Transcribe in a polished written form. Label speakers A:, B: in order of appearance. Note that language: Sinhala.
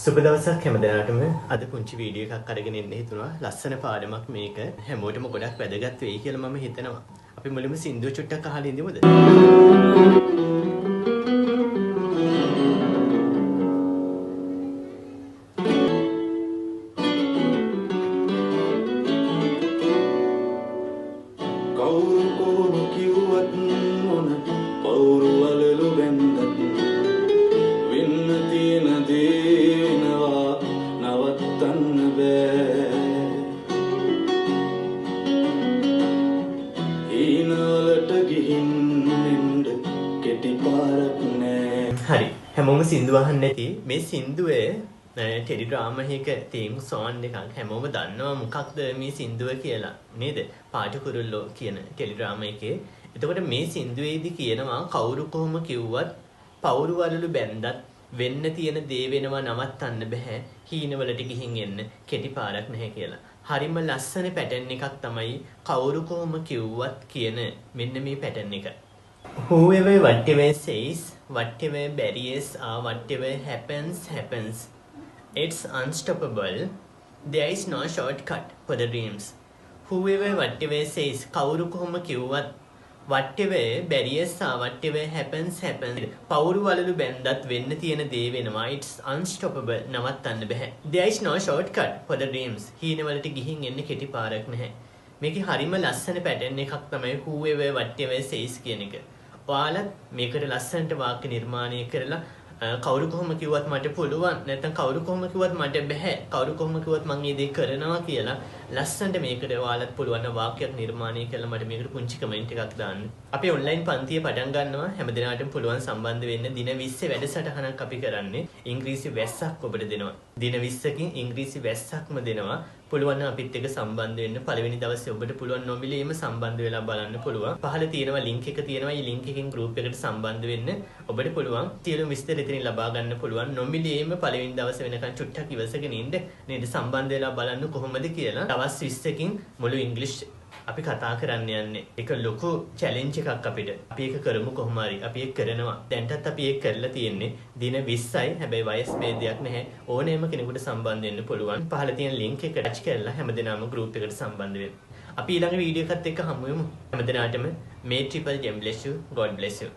A: සුබ දවසක් හැම දිනකටම අද පුංචි වීඩියෝ එකක් අරගෙන ඉන්න හිතුණා. ලස්සන පාඩමක් මේක. හැමෝටම ගොඩක් වැදගත් වෙයි කියලා මම හිතනවා. අපි මුලින්ම සින්දුව චුට්ටක් අහලා ඉඳිමුද?
B: කවුරු කොහොම කිව්වත් මොන පවුරු වලලු බැන්දත් වෙන්න තියෙන දේ වෙනවා නවත්තන්න බෑ. හීනවලට ගිහින් එන්න කෙටි පාරක් නෑ.
A: හරි. හැමෝම සින්දුව අහන්නේ නැති මේ සින්දුවේ ටෙලිග්‍රාම් එකක තීම් සෝන් එකක් හැමෝම දන්නවා මොකක්ද මේ සින්දුව කියලා නේද? පාට කුරුල්ලෝ කියන ටෙලිග්‍රාම් එකේ. එතකොට මේ සින්දුවේදී කියනවා කවුරු කොහොම කිව්වත් පවුරු වලලු බැන්දත් වෙන්න තියෙන දේ වෙනවා නවත්තන්න බෑ. හීනවලට ගිහින් එන්න කෙටි පාරක් නැහැ කියලා. හරිම ලස්සන පැටර්න් එකක් තමයි කවුරු කොහොම කිව්වත් කියන මෙන්න මේ පැටර්න් එක. Whoever whatever says, whatever barriers are, whatever happens. It's unstoppable. There is no shortcut for the dreams. Whoever whatever says, කවුරු කොහොම කිව්වත් whatever barriers are, whatever happens. පවුරු වලලු බැන්දත් වෙන්න තියෙන දේ වෙනවා. It's unstoppable. නවත්තන්න බෑ. There is no shortcut for the dreams. හීනවලට ගිහින් එන්න කෙටි පාරක් නැහැ. මේකේ හරිම ලස්සන පැටර්න් එකක් තමයි whoever whatever says කියන එක. ඔයාලත් මේකට ලස්සනට වාක්‍ය නිර්මාණය කරලා කවුරු කොහොම කිව්වත් මට පුළුවන් නැත්නම් කවුරු කොහොම කිව්වත් මට බෑ කවුරු කොහොම කිව්වත් මම මේ දේ කරනවා කියලා ලස්සනට මේකට ඔයාලත් පුළුවන් වාක්‍යයක් නිර්මාණය කරලා මට මේකට පුංචි කමෙන්ට් එකක් දාන්න. අපි ඔන්ලයින් පන්තිය පටන් ගන්නවා. හැමදෙනාටම පුළුවන් සම්බන්ධ වෙන්න. දින 20 වැඩසටහනක් අපි කරන්නේ. ඉංග්‍රීසි වැස්සක් ඔබට දෙනවා. දින 20කින් ඉංග්‍රීසි වැස්සක්ම දෙනවා. පුළුවන් නම් අපිත් එක්ක සම්බන්ධ වෙන්න. පළවෙනි දවසේ ඔබට පුළුවන් නොමිලේම සම්බන්ධ වෙලා බලන්න පුළුවන්. පහළ තියෙනවා ලින්ක් එක තියෙනවා. මේ ලින්ක් එකෙන් ගෲප් එකට සම්බන්ධ වෙන්න. ඔබට පුළුවන් සියලු විස්තර එතනින් ලබා ගන්න පුළුවන්. නොමිලේම පළවෙනි දවසේ වෙනකන් චුට්ටක් ඉවසගෙන ඉන්න. නේද? සම්බන්ධ වෙලා බලන්න කොහොමද කියලා. දවස් 20කින් මුළු ඉංග්‍රීසි අපි කතා කරන්න යන්නේ. ඒක ලොකු චැලෙන්ජ් එකක් අපිට. අපි ඒක කරමු කොහොම හරි. අපි ඒක කරනවා. දැන්ටත් අපි ඒක කරලා තියෙන්නේ. දින 20යි. හැබැයි වයස් ભેදයක් නැහැ. ඕනෑම කෙනෙකුට සම්බන්ධ වෙන්න පුළුවන්. පහළ තියෙන ලින්ක් එක ටච් කරලා හැමදෙනාම ගෲප් එකට සම්බන්ධ වෙන්න. අපි ඊළඟ වීඩියෝ එකත් එක්ක හමු වෙමු. හැමදෙනාටම may triple gem bless you. God bless you.